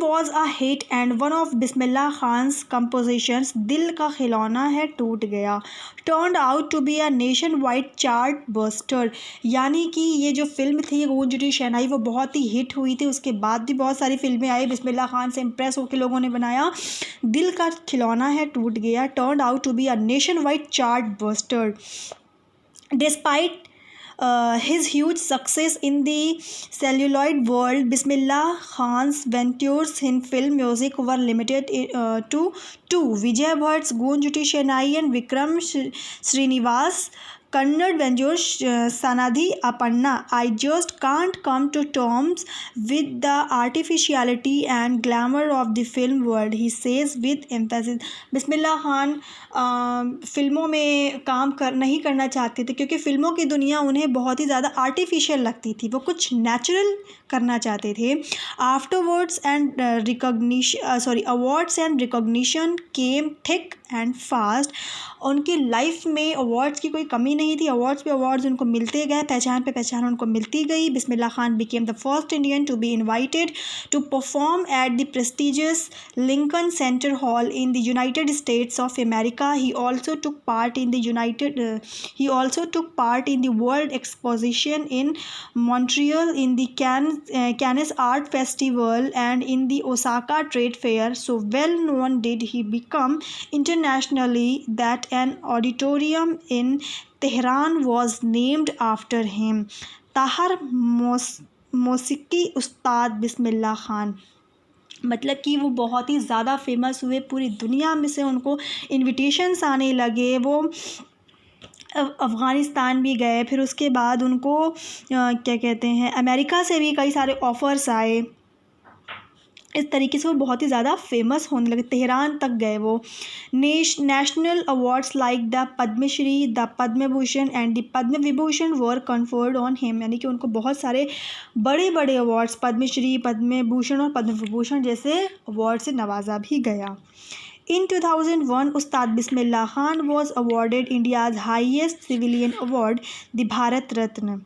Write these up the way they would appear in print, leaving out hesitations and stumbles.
was a hit and one of Bismillah Khan's compositions, दिल का खिलौना है टूट गया, turned out to be a nationwide chart buster। यानी कि ये जो फिल्म थी गूंज उठी शहनाई वो बहुत ही हिट हुई थी। उसके बाद भी बहुत सारी फिल्में आई, बिस्मिल्लाह खान से इम्प्रेस होकर लोगों ने बनाया दिल का खिलौना है टूट गया, turned out to be a nationwide chart buster। Despite his huge success in the celluloid world, Bismillah Khan's ventures in film music were limited to two: Vijay Bhatt's Goonj Uthi Shehnai and Vikram Srinivas' Kannada ventures Sanadhi Apanna। I just can't come to terms with the artificiality and glamour of the film world, he says with emphasis। Bismillah Khan फिल्मों में काम नहीं करना चाहते थे क्योंकि फ़िल्मों की दुनिया उन्हें बहुत ही ज़्यादा आर्टिफिशियल लगती थी, वो कुछ नेचुरल करना चाहते थे। Afterwards and awards and recognition came thick and fast. उनकी लाइफ में अवार्ड्स की कोई कमी नहीं थी, अवार्ड्स पे अवार्ड्स उनको मिलते गए, पहचान पे पहचान उनको मिलती गई। Bismillah Khan became the first Indian to be invited to perform at the prestigious Lincoln Center Hall in the United States of America। He also took part in the World Exposition in Montreal, in the Cannes Art Festival, and in the Osaka Trade Fair। So well known did he become internationally that an auditorium in Tehran was named after him। Tahir मौसीकी उस्ताद बिस्मिल्लाह खान, मतलब कि वो बहुत ही ज़्यादा famous हुए, पूरी दुनिया में से उनको इनविटेशंस आने लगे। वो अफ़गानिस्तान भी गए, फिर उसके बाद उनको क्या कहते हैं अमेरिका से भी कई सारे ऑफ़र्स आए। इस तरीके से वो बहुत ही ज़्यादा फेमस होने लगे, तेहरान तक गए। वो national awards like the Padma Shri, the Padma Bhushan and the Padma Vibhushan were conferred on him. यानी कि उनको बहुत सारे बड़े बड़े अवार्ड्स, पद्मश्री, पद्म भूषण और पद्म विभूषण जैसे अवार्ड से नवाजा भी गया। In 2001, Ustad Bismillah Khan was awarded India's highest civilian award, the Bharat Ratna.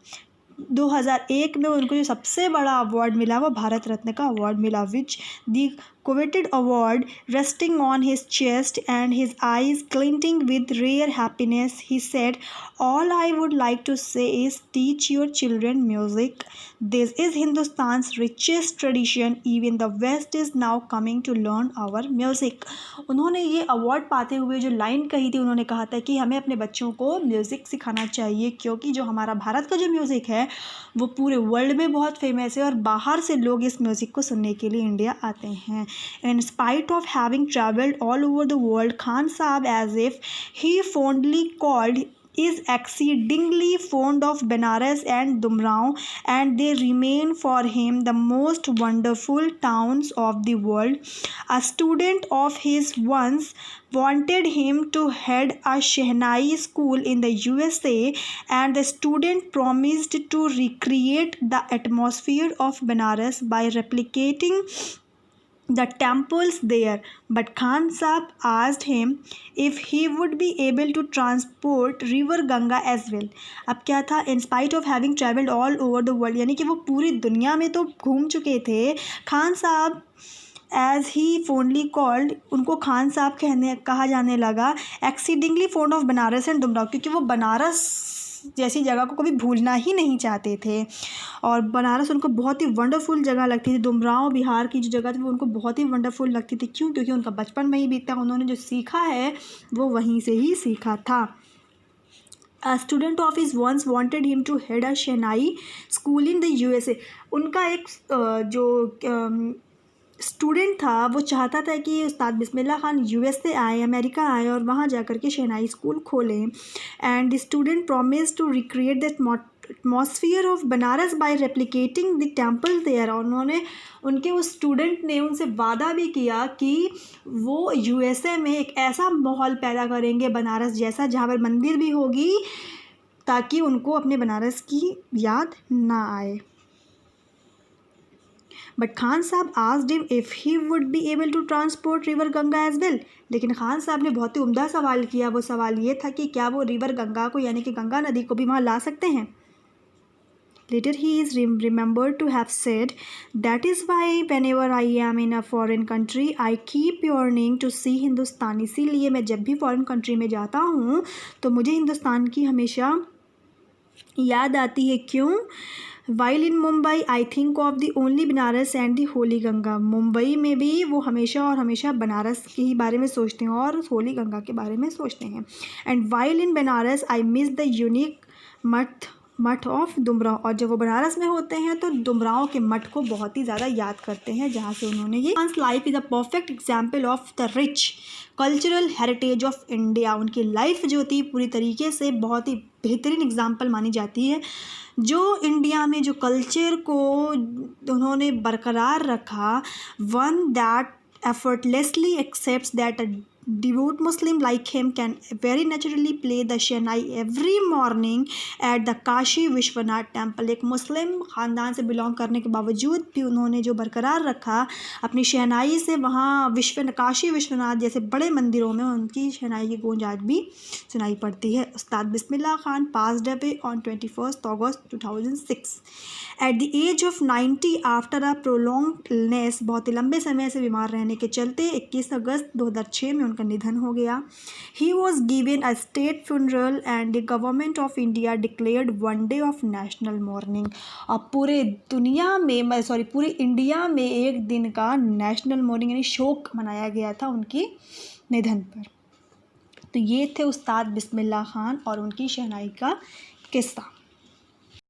2001 में उनको जो सबसे बड़ा अवार्ड मिला वो भारत रत्न का अवार्ड मिला, which the coveted award resting on his chest and his eyes glinting with rare happiness, he said, all I would like to say is teach your children music. This is Hindustan's richest tradition. Even the West is now coming to learn our music। उन्होंने ये award पाते हुए जो line कही थी, उन्होंने कहा था कि हमें अपने बच्चों को म्यूज़िक सिखाना चाहिए क्योंकि जो हमारा भारत का जो म्यूज़िक है वो पूरे वर्ल्ड में बहुत फेमस है और बाहर से लोग इस म्यूज़िक को सुनने के लिए इंडिया आते हैं। In spite of having traveled all over the world, Khan Saab, as if he fondly called, is exceedingly fond of Benares and Dumrao, and they remain for him the most wonderful towns of the world। A student of his once wanted him to head a Shehnai school in the USA, and the student promised to recreate the atmosphere of Benares by replicating the temples there, but Khan Saab asked him if he would be able to transport river Ganga as well। अब क्या था, in spite of having traveled all over the world, यानी कि वो पूरी दुनिया में तो घूम चुके थे। खान साहब एज ही फॉन्डली कॉल्ड, उनको खान साहब कहा जाने लगा, exceedingly fond of Banaras and Dumraon, क्योंकि वो बनारस जैसी जगह को कभी भूलना ही नहीं चाहते थे और बनारस उनको बहुत ही वंडरफुल जगह लगती थी। दुमराव बिहार की जो जगह थी वो उनको बहुत ही वंडरफुल लगती थी। क्यों? क्योंकि उनका बचपन में ही बीता, उन्होंने जो सीखा है वो वहीं से ही सीखा था। A student of his once wanted him to head a Shehnai school in the USA। उनका एक जो स्टूडेंट था वो चाहता था कि उस्ताद बिस्मिल्लाह खान यूएस से आए, अमेरिका आए और वहाँ जाकर के शहनाई स्कूल खोलें। And the student promise to recreate that atmosphere of Banaras by replicating the temple there. और उन्होंने उनके उस स्टूडेंट ने उनसे वादा भी किया कि वो यूएसए में एक ऐसा माहौल पैदा करेंगे बनारस जैसा, जहाँ पर मंदिर भी होगी ताकि उनको अपने बनारस की याद ना आए। But Khan Sahab asked him if he would be able to transport river Ganga as well. लेकिन खान साहब ने बहुत ही उम्दा सवाल किया। वो सवाल ये था कि क्या वो रिवर गंगा को, यानी कि गंगा नदी को भी वहाँ ला सकते हैं। Later he is remembered to have said, "That is why whenever I am in a foreign country, I keep yearning to see Hindustan." इसीलिए मैं जब भी फॉरेन कंट्री में जाता हूँ तो मुझे हिंदुस्तान की हमेशा याद आती है। क्यों? While in Mumbai, I think of the only Banaras and the Holi Ganga. Mumbai में भी वो हमेशा और हमेशा बनारस के ही बारे में सोचते हैं और होली गंगा के बारे में सोचते हैं। And while in Banaras I miss the unique मठ ऑफ डुमराव। और जब वो बनारस में होते हैं तो डुमराव के मठ को बहुत ही ज़्यादा याद करते हैं, जहाँ से उन्होंने ये life is a perfect example of the rich cultural heritage of India. उनकी लाइफ जो थी पूरी तरीके से बहुत ही बेहतरीन एग्जाम्पल मानी जाती है। जो इंडिया में जो कल्चर को उन्होंने बरकरार रखा, one that effortlessly accepts that a devout Muslim like him can very naturally play the Shehnai every morning at the Kashi Vishwanath temple. एक मुस्लिम ख़ानदान से बिलोंग करने के बावजूद भी उन्होंने जो बरकरार रखा अपनी शहनाई से, वहाँ काशी विश्वनाथ जैसे बड़े मंदिरों में उनकी शहनाई की गूंज आज भी सुनाई पड़ती है। उस्ताद Bismillah Khan passed away on 21 August 2006 at the age of 90 after a prolonged illness। बहुत ही लंबे समय से बीमार रहने के चलते 21 अगस्त 2006 में उनका निधन हो गया। He was given a state funeral and the government of India declared one day of national mourning। और पूरे इंडिया में एक दिन का नेशनल मॉर्निंग यानी शोक मनाया गया था उनकी निधन पर। तो ये थे उस्ताद बिस्मिल्लाह खान और उनकी शहनाई का किस्सा।